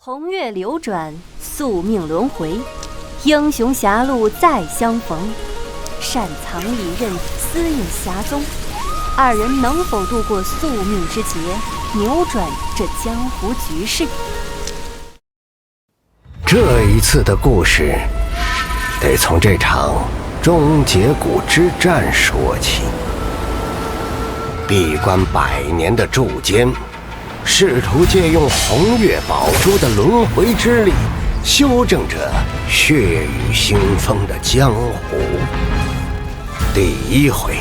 红月流转，宿命轮回，英雄狭路再相逢。擅藏利刃，私印侠踪。二人能否度过宿命之劫，扭转这江湖局势？这一次的故事，得从这场终结谷之战说起。闭关100年的筑坚，试图借用红月宝珠的轮回之力，修正着血雨腥风的江湖。第一回，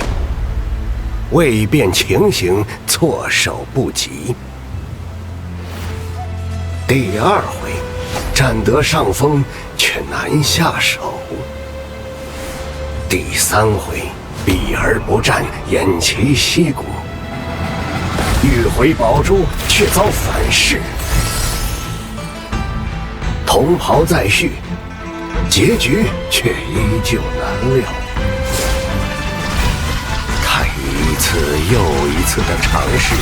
未辨情形，措手不及。第二回，占得上风，却难下手。第三回，避而不战，偃旗息鼓。欲回宝珠，却遭反噬。同袍再续，结局却依旧难料。他一次又一次的尝试，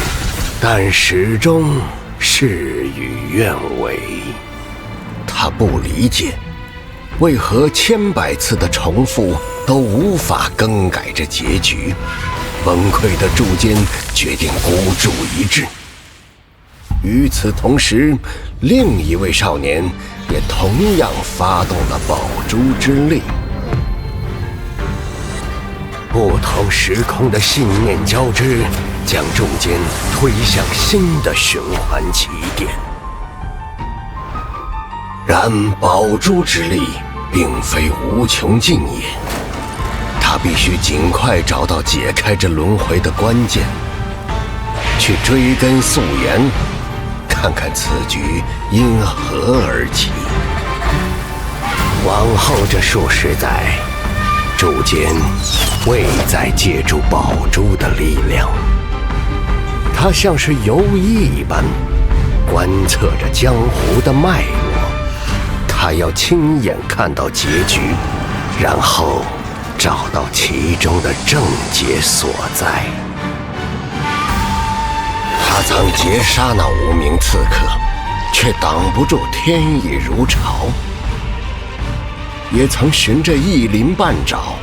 但始终事与愿违。他不理解，为何千百次的重复都无法更改这结局。崩溃的筑坚决定孤注一掷。与此同时，另一位少年也同样发动了宝珠之力。不同时空的信念交织，将筑坚推向新的循环起点。然宝珠之力并非无穷尽也，他必须尽快找到解开这轮回的关键，去追根溯源，看看此局因何而起。往后这数十载，筑坚未再借助宝珠的力量，他像是游医一般，观测着江湖的脉络。他要亲眼看到结局，然后找到其中的症结所在。他曾截杀那5名刺客，却挡不住天意如潮；也曾循着一鳞半爪，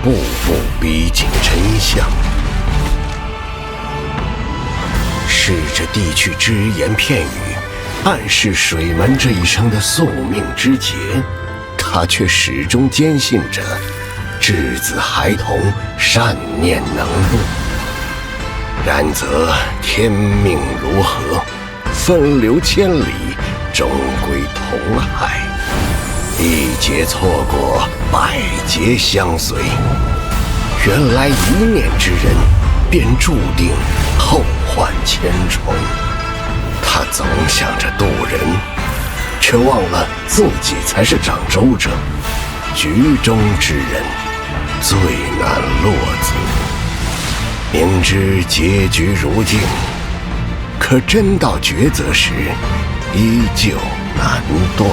步步逼近真相。试着递去只言片语，暗示水门这一生的宿命之劫，他却始终坚信着稚子孩童，善念能入。然则天命如何，分流千里，终归同海。一劫错过，百劫相随。原来一念之人，便注定后患千重。他总想着渡人，却忘了自己才是掌州者，局中之人最难落子。明知结局如镜，可真到抉择时，依旧难断。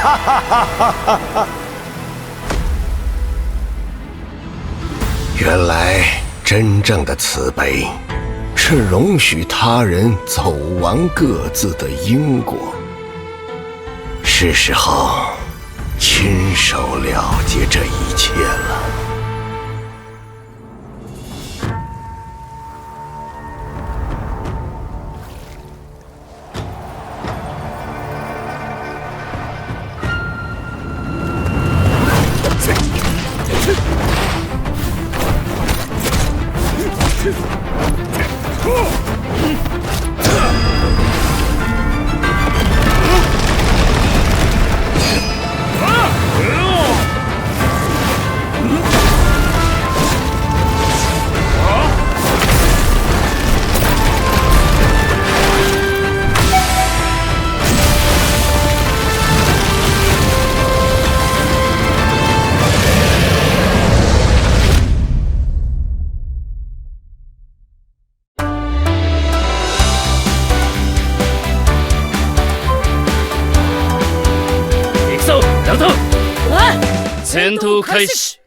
哈哈哈哈哈哈！原来真正的慈悲，是容许他人走完各自的因果。是时候亲手了结这一切了。戦闘開始。